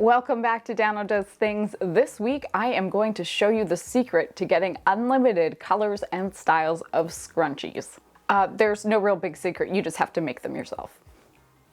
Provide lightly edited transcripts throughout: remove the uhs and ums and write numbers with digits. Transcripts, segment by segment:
Welcome back to Dano Does Things. This week I am going to show you the secret to getting unlimited colors and styles of scrunchies. There's no real big secret, you just have to make them yourself.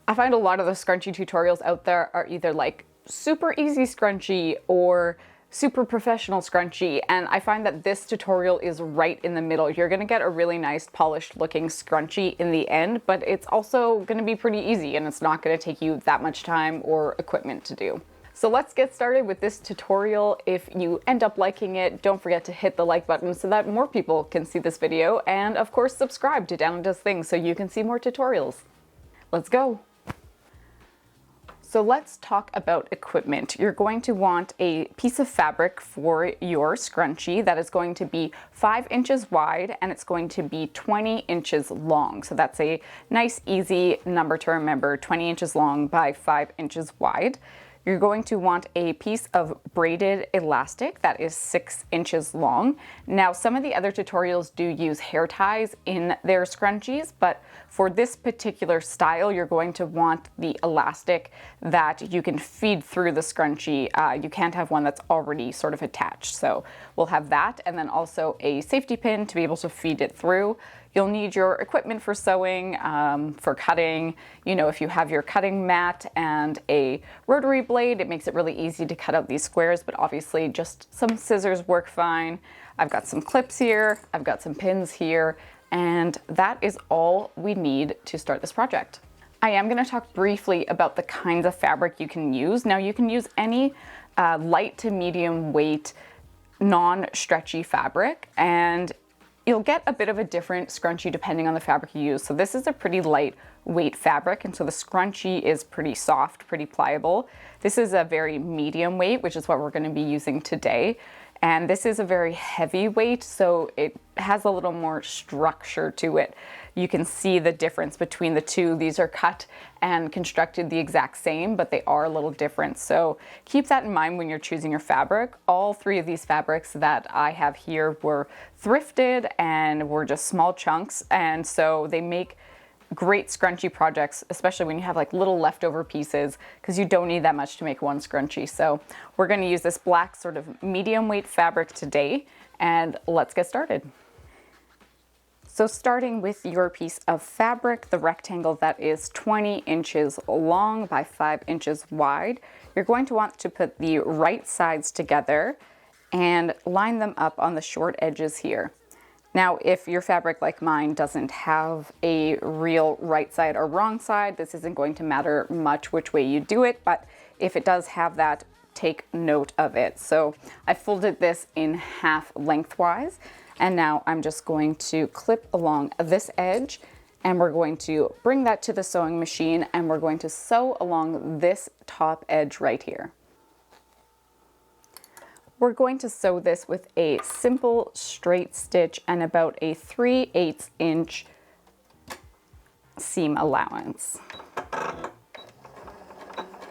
I find a lot of the scrunchie tutorials out there are either like super easy scrunchie or super professional scrunchie, and I find that this tutorial is right in the middle. You're gonna get a really nice polished looking scrunchie in the end, but it's also gonna be pretty easy and it's not gonna take you that much time or equipment to do. So let's get started with this tutorial. If you end up liking it, don't forget to hit the like button so that more people can see this video, and of course subscribe to Dano Does Things so you can see more tutorials. Let's go. So let's talk about equipment. You're going to want a piece of fabric for your scrunchie that is going to be 5 inches wide and it's going to be 20 inches long. So that's a nice easy number to remember, 20 inches long by 5 inches wide. You're going to want a piece of braided elastic that is 6 inches long. Now, some of the other tutorials do use hair ties in their scrunchies, but for this particular style, you're going to want the elastic that you can feed through the scrunchie. You can't have one that's already sort of attached. So we'll have that, and then also a safety pin to be able to feed it through. You'll need your equipment for sewing, for cutting. You know, if you have your cutting mat and a rotary blade, it makes it really easy to cut out these squares, but obviously just some scissors work fine. I've got some clips here, I've got some pins here, and that is all we need to start this project. I am going to talk briefly about the kinds of fabric you can use. Now, you can use any light to medium weight, non-stretchy fabric, and you'll get a bit of a different scrunchie depending on the fabric you use. So this is a pretty lightweight fabric, and so the scrunchie is pretty soft, pretty pliable. This is a very medium weight, which is what we're going to be using today. And this is a very heavy weight, so it has a little more structure to it. You can see the difference between the two. These are cut and constructed the exact same, but they are a little different. So keep that in mind when you're choosing your fabric. All 3 of these fabrics that I have here were thrifted and were just small chunks, and so they make great scrunchie projects, especially when you have like little leftover pieces, because you don't need that much to make one scrunchie. So we're going to use this black sort of medium weight fabric today, and let's get started. So starting with your piece of fabric, the rectangle that is 20 inches long by 5 inches wide, you're going to want to put the right sides together and line them up on the short edges here. Now, if your fabric, like mine, doesn't have a real right side or wrong side, this isn't going to matter much which way you do it, but if it does have that, take note of it. So I folded this in half lengthwise, and now I'm just going to clip along this edge, and we're going to bring that to the sewing machine, and we're going to sew along this top edge right here. We're going to sew this with a simple straight stitch and about a 3/8 inch seam allowance.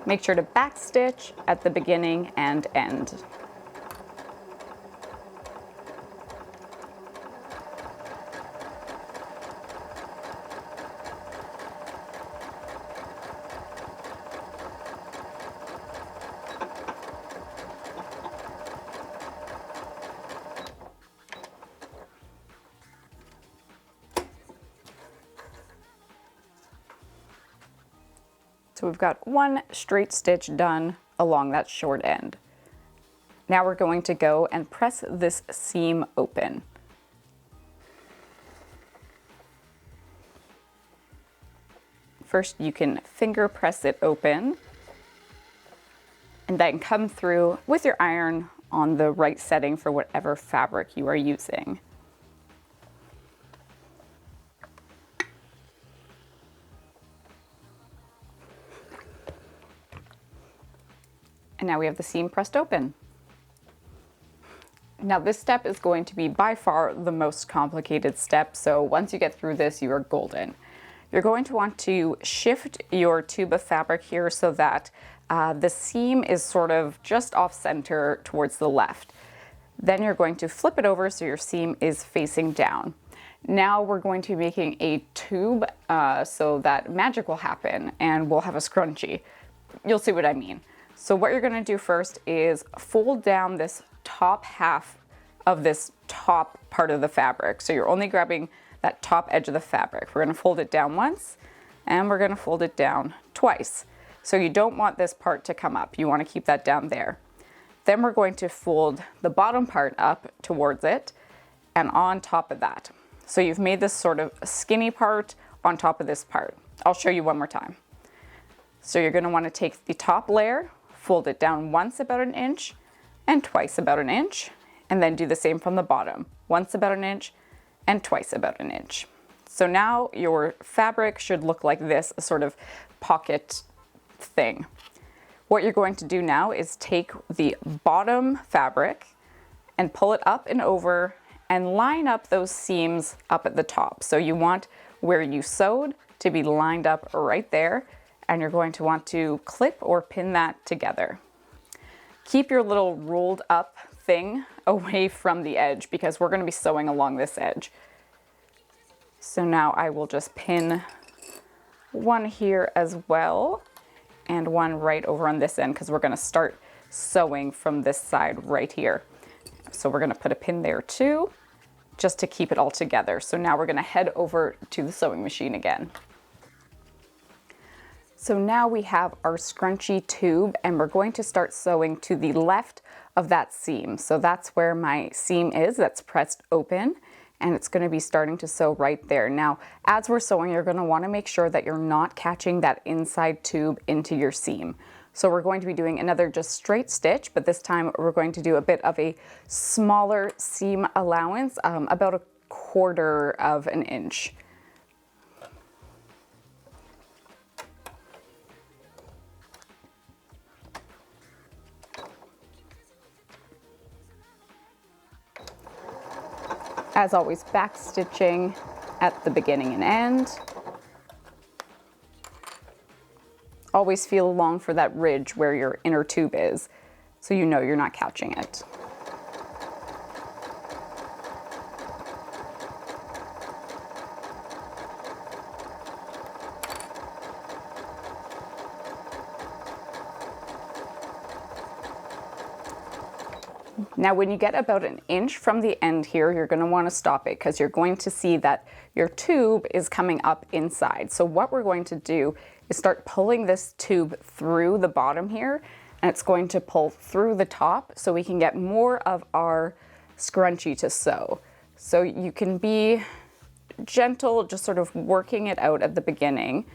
Make sure to back stitch at the beginning and end. So we've got one straight stitch done along that short end. Now we're going to go and press this seam open. First, you can finger press it open and then come through with your iron on the right setting for whatever fabric you are using. And now we have the seam pressed open. Now this step is going to be by far the most complicated step, so once you get through this, you are golden. You're going to want to shift your tube of fabric here so that the seam is sort of just off center towards the left. Then you're going to flip it over so your seam is facing down. Now we're going to be making a tube so that magic will happen and we'll have a scrunchie. You'll see what I mean. So what you're gonna do first is fold down this top half of this top part of the fabric. So you're only grabbing that top edge of the fabric. We're gonna fold it down once and we're gonna fold it down twice. So you don't want this part to come up. You wanna keep that down there. Then we're going to fold the bottom part up towards it and on top of that. So you've made this sort of skinny part on top of this part. I'll show you one more time. So you're gonna wanna take the top layer, fold it down once about an inch and twice about an inch, and then do the same from the bottom, once about an inch and twice about an inch. So now your fabric should look like this, a sort of pocket thing. What you're going to do now is take the bottom fabric and pull it up and over and line up those seams up at the top. So you want where you sewed to be lined up right there, and you're going to want to clip or pin that together. Keep your little rolled up thing away from the edge because we're going to be sewing along this edge. So now I will just pin one here as well and one right over on this end because we're going to start sewing from this side right here. So we're going to put a pin there too, just to keep it all together. So now we're going to head over to the sewing machine again. So now we have our scrunchie tube and we're going to start sewing to the left of that seam. So that's where my seam is, that's pressed open, and it's going to be starting to sew right there. Now, as we're sewing, you're going to want to make sure that you're not catching that inside tube into your seam. So we're going to be doing another just straight stitch, but this time we're going to do a bit of a smaller seam allowance, about 1/4 of an inch. As always, back stitching at the beginning and end. Always feel along for that ridge where your inner tube is, so you know you're not catching it. Now when you get about an inch from the end here, you're going to want to stop it because you're going to see that your tube is coming up inside. So what we're going to do is start pulling this tube through the bottom here, and it's going to pull through the top so we can get more of our scrunchie to sew. So you can be gentle, just sort of working it out at the beginning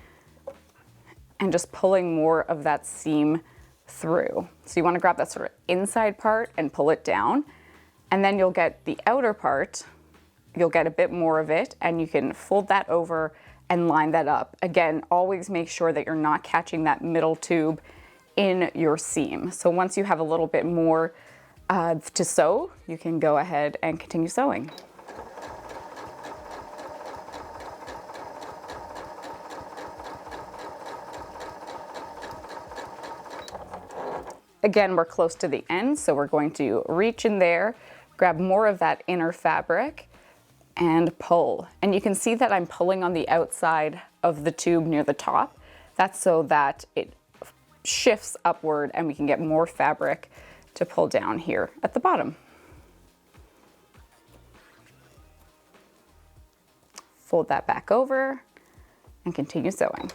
and just pulling more of that seam through. So you want to grab that sort of inside part and pull it down, and then you'll get the outer part, you'll get a bit more of it, and you can fold that over and line that up. Again, always make sure that you're not catching that middle tube in your seam. So once you have a little bit more to sew, you can go ahead and continue sewing. Again, we're close to the end, so we're going to reach in there, grab more of that inner fabric, and pull. And you can see that I'm pulling on the outside of the tube near the top. That's so that it shifts upward and we can get more fabric to pull down here at the bottom. Fold that back over and continue sewing.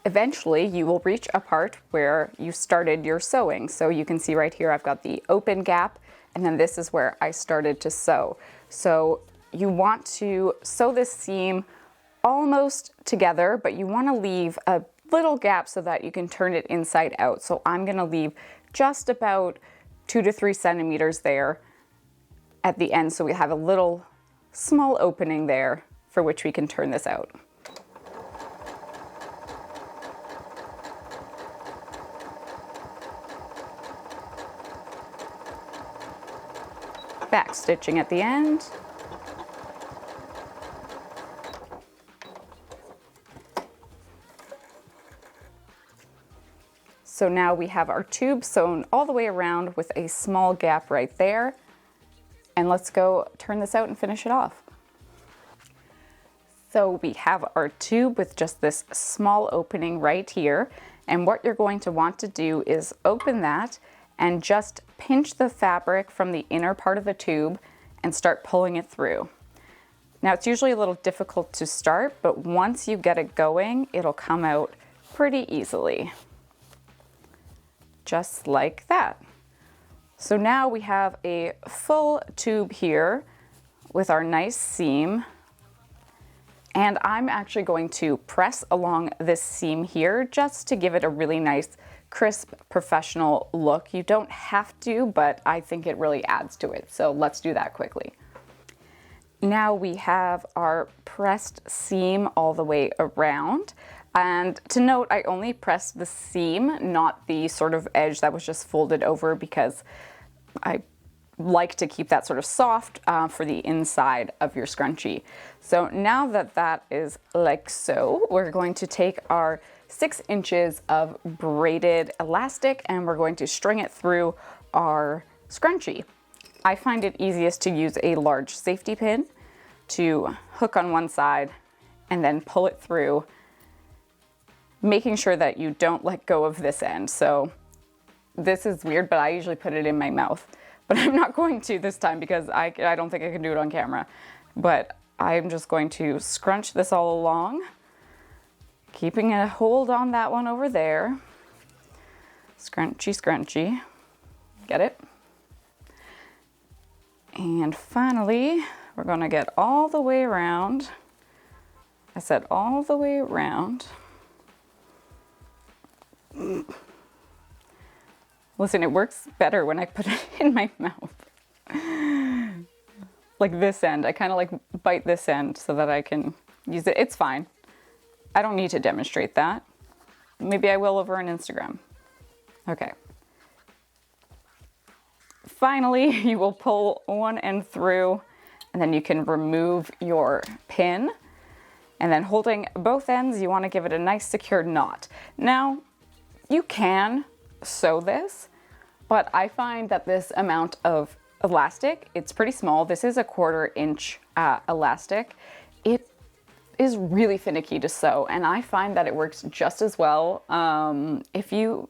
Eventually, you will reach a part where you started your sewing. So you can see right here, I've got the open gap, and then this is where I started to sew. So you want to sew this seam almost together, but you want to leave a little gap so that you can turn it inside out. So I'm going to leave just about 2 to 3 centimeters there. at the end, so we have a little small opening there for which we can turn this out. Back stitching at the end. So now we have our tube sewn all the way around with a small gap right there. And let's go turn this out and finish it off. So we have our tube with just this small opening right here. And what you're going to want to do is open that and just pinch the fabric from the inner part of the tube and start pulling it through. Now it's usually a little difficult to start, but once you get it going, it'll come out pretty easily. Just like that. So now we have a full tube here with our nice seam. And I'm actually going to press along this seam here just to give it a really nice, crisp, professional look. You don't have to, but I think it really adds to it. So let's do that quickly. Now we have our pressed seam all the way around. And to note, I only pressed the seam, not the sort of edge that was just folded over, because I like to keep that sort of soft for the inside of your scrunchie. So now that that is like so, we're going to take our 6 inches of braided elastic and we're going to string it through our scrunchie. I find it easiest to use a large safety pin to hook on one side and then pull it through, making sure that you don't let go of this end. So this is weird, but I usually put it in my mouth, but I'm not going to this time because I don't think I can do it on camera. But I'm just going to scrunch this all along, keeping a hold on that one over there. Scrunchy, scrunchy. Get it? And finally, we're gonna get all the way around. I said all the way around. Listen, it works better when I put it in my mouth. Like this end, I kind of like bite this end so that I can use it. It's fine. I don't need to demonstrate that. Maybe I will over on Instagram. Okay. Finally, you will pull one end through and then you can remove your pin. And then holding both ends, you want to give it a nice secure knot. Now, you can sew this, but I find that this amount of elastic, it's pretty small. This is a 1/4 inch elastic. It is really finicky to sew, and I find that it works just as well if you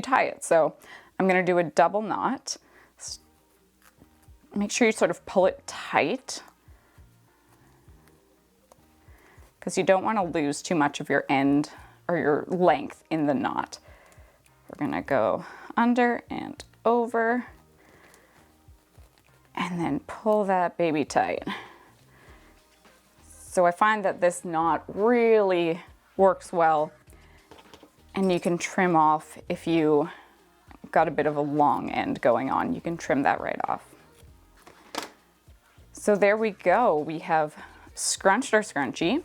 tie it. So I'm going to do a double knot. Make sure you sort of pull it tight, because you don't want to lose too much of your end or your length in the knot. We're gonna go under and over and then pull that baby tight. So I find that this knot really works well, and you can trim off if you got a bit of a long end going on. You can trim that right off. So there we go. We have scrunched our scrunchie.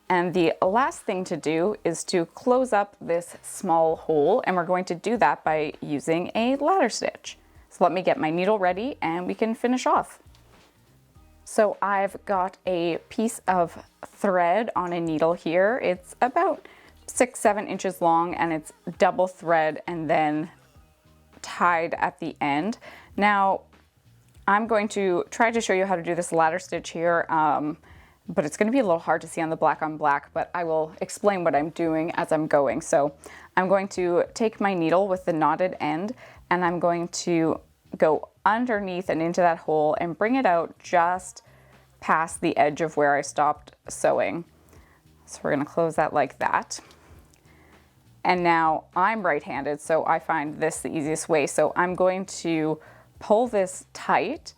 And the last thing to do is to close up this small hole, and we're going to do that by using a ladder stitch. So let me get my needle ready and we can finish off. So I've got a piece of thread on a needle here. It's about 6-7 inches long and it's double thread and then tied at the end. Now I'm going to try to show you how to do this ladder stitch here. But it's going to be a little hard to see on the black on black, but I will explain what I'm doing as I'm going. So I'm going to take my needle with the knotted end and I'm going to go underneath and into that hole and bring it out just past the edge of where I stopped sewing. So we're going to close that like that. And now I'm right-handed, so I find this the easiest way. So I'm going to pull this tight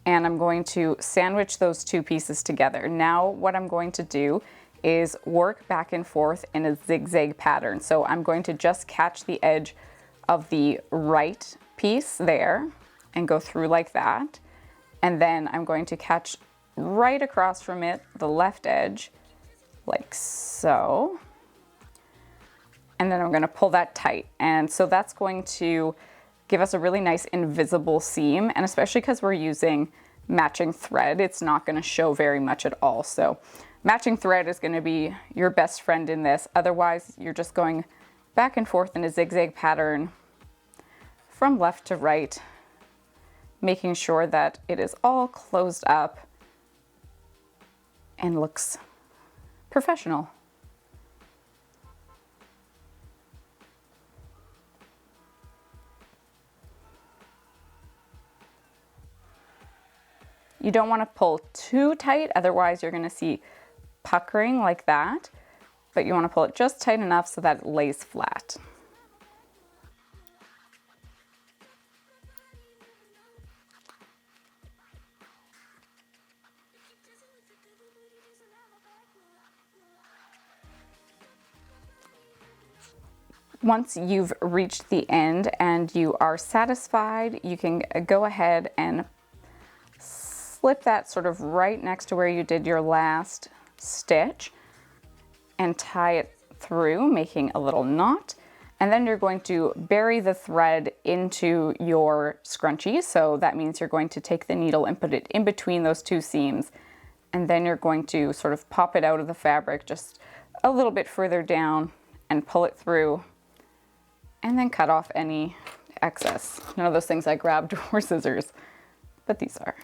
and I'm going to sandwich those two pieces together. Now what I'm going to do is work back and forth in a zigzag pattern. So I'm going to just catch the edge of the right piece there and go through like that. And then I'm going to catch right across from it, the left edge, like so. And then I'm going to pull that tight. And so that's going to give us a really nice invisible seam. And especially because we're using matching thread, it's not going to show very much at all. So matching thread is going to be your best friend in this. Otherwise, you're just going back and forth in a zigzag pattern from left to right, making sure that it is all closed up and looks professional. You don't want to pull too tight, otherwise you're going to see puckering like that, but you want to pull it just tight enough so that it lays flat. Once you've reached the end and you are satisfied, you can go ahead and slip that sort of right next to where you did your last stitch and tie it through, making a little knot. And then you're going to bury the thread into your scrunchie. So that means you're going to take the needle and put it in between those two seams. And then you're going to sort of pop it out of the fabric just a little bit further down and pull it through. And then cut off any excess. None of those things I grabbed were scissors, but these are.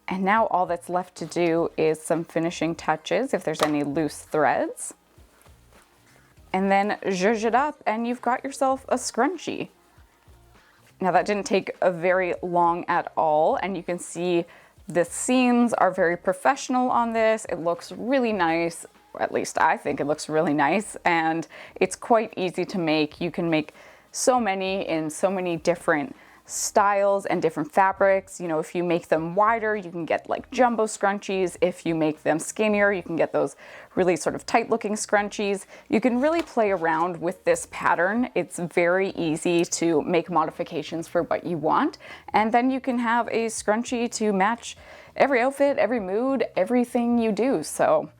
And now all that's left to do is some finishing touches, if there's any loose threads. And then zhuzh it up and you've got yourself a scrunchie. Now that didn't take a very long at all, and you can see the seams are very professional on this. It looks really nice, or at least I think it looks really nice, and it's quite easy to make. You can make so many in so many different styles and different fabrics. You know, if you make them wider, you can get like jumbo scrunchies. If you make them skinnier, you can get those really sort of tight looking scrunchies. You can really play around with this pattern. It's very easy to make modifications for what you want. And then you can have a scrunchie to match every outfit, every mood, everything you do. So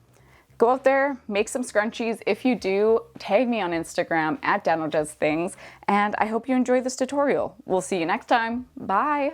go out there, make some scrunchies. If you do, tag me on Instagram @DanoDoesThings, and I hope you enjoy this tutorial. We'll see you next time. Bye.